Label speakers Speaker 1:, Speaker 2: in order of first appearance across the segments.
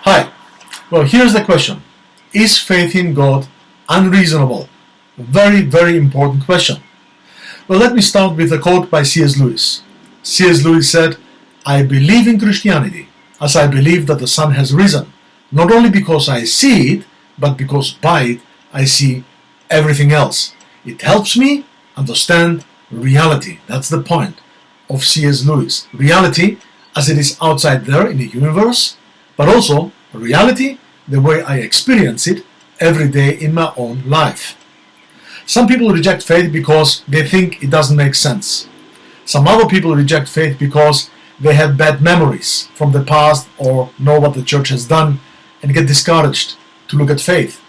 Speaker 1: Hi. Well, here's the question. Is faith in God unreasonable? Very, very important question. Well, let me start with a quote by C.S. Lewis. C.S. Lewis said, "I believe in Christianity as I believe that the sun has risen, not only because I see it, but because by it I see everything else. It helps me understand reality." That's the point of C.S. Lewis. Reality as it is outside there in the universe, but also reality the way I experience it every day in my own life. Some people reject faith because they think it doesn't make sense. Some other people reject faith because they have bad memories from the past or know what the church has done and get discouraged to look at faith.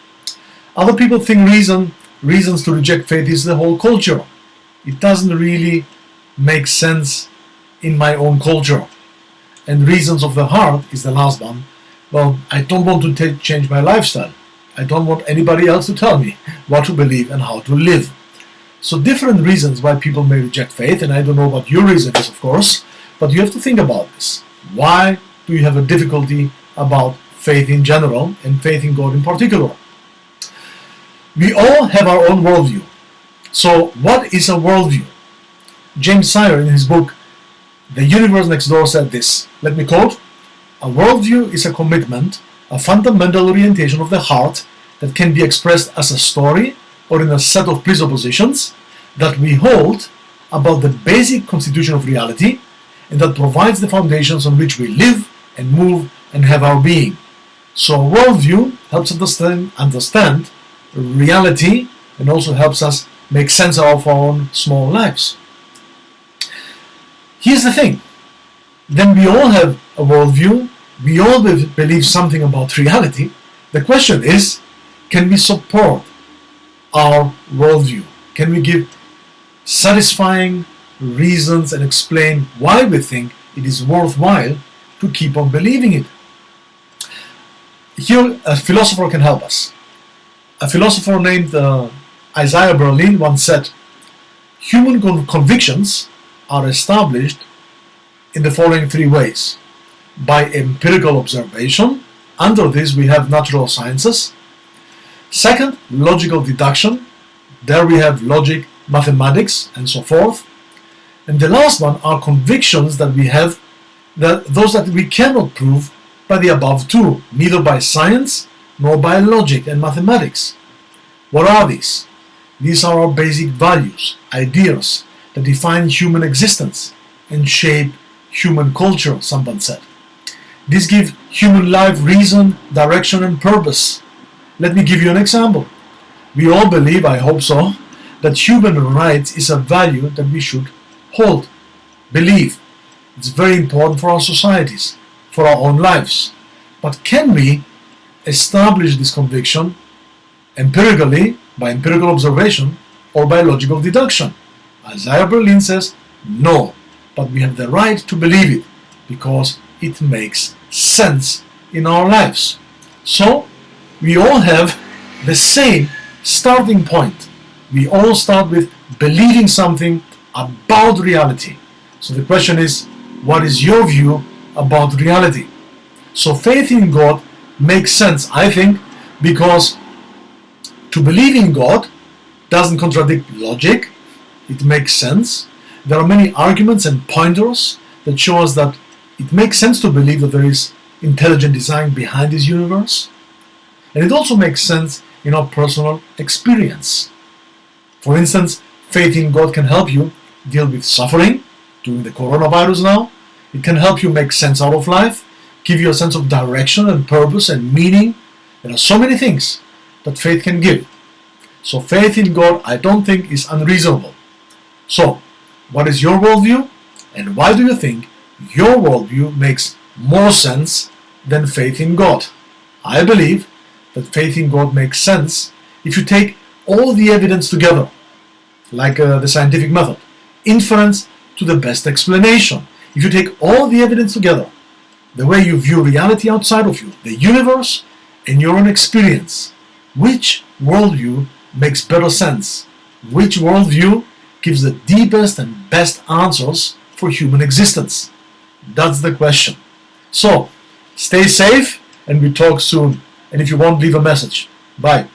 Speaker 1: Other people think reasons to reject faith is the whole culture. It doesn't really make sense in my own culture. And reasons of the heart is the last one. Well, I don't want to change my lifestyle. I don't want anybody else to tell me what to believe and how to live. So different reasons why people may reject faith, and I don't know what your reason is, of course, but you have to think about this. Why do you have a difficulty about faith in general and faith in God in particular? We all have our own worldview. So what is a worldview? James Sire, in his book The Universe Next Door, said this. Let me quote, "A worldview is a commitment, a fundamental orientation of the heart that can be expressed as a story or in a set of presuppositions that we hold about the basic constitution of reality and that provides the foundations on which we live and move and have our being." So a worldview helps us understand reality and also helps us make sense of our own small lives. Here's the thing. Then we all have a worldview. We all believe something about reality. The question is, can we support our worldview? Can we give satisfying reasons and explain why we think it is worthwhile to keep on believing it? Here, a philosopher can help us. A philosopher named Isaiah Berlin once said, "Human convictions are established in the following three ways. By empirical observation. Under this we have natural sciences. Second, logical deduction. There we have logic, mathematics, and so forth. And the last one are convictions that we have, those that we cannot prove by the above two, neither by science nor by logic and mathematics." What are these? These are our basic values, ideas that define human existence and shape human culture, someone said. These give human life reason, direction, and purpose. Let me give you an example. We all believe, I hope so, that human rights is a value that we should hold, believe. It's very important for our societies, for our own lives. But can we establish this conviction empirically, by empirical observation, or by logical deduction? Isaiah Berlin says, no, but we have the right to believe it, because it makes sense in our lives. So, we all have the same starting point. We all start with believing something about reality. So the question is, what is your view about reality? So faith in God makes sense, I think, because to believe in God doesn't contradict logic. It makes sense. There are many arguments and pointers that show us that it makes sense to believe that there is intelligent design behind this universe. And it also makes sense in our personal experience. For instance, faith in God can help you deal with suffering during the coronavirus now. It can help you make sense out of life, give you a sense of direction and purpose and meaning. There are so many things that faith can give. So faith in God, I don't think, is unreasonable. So, what is your worldview? And why do you think your worldview makes more sense than faith in God? I believe that faith in God makes sense if you take all the evidence together, like the scientific method, inference to the best explanation. If you take all the evidence together, the way you view reality outside of you, the universe, and your own experience, which worldview makes better sense? Which worldview gives the deepest and best answers for human existence? That's the question. So, stay safe, and we talk soon. And if you want, leave a message. Bye.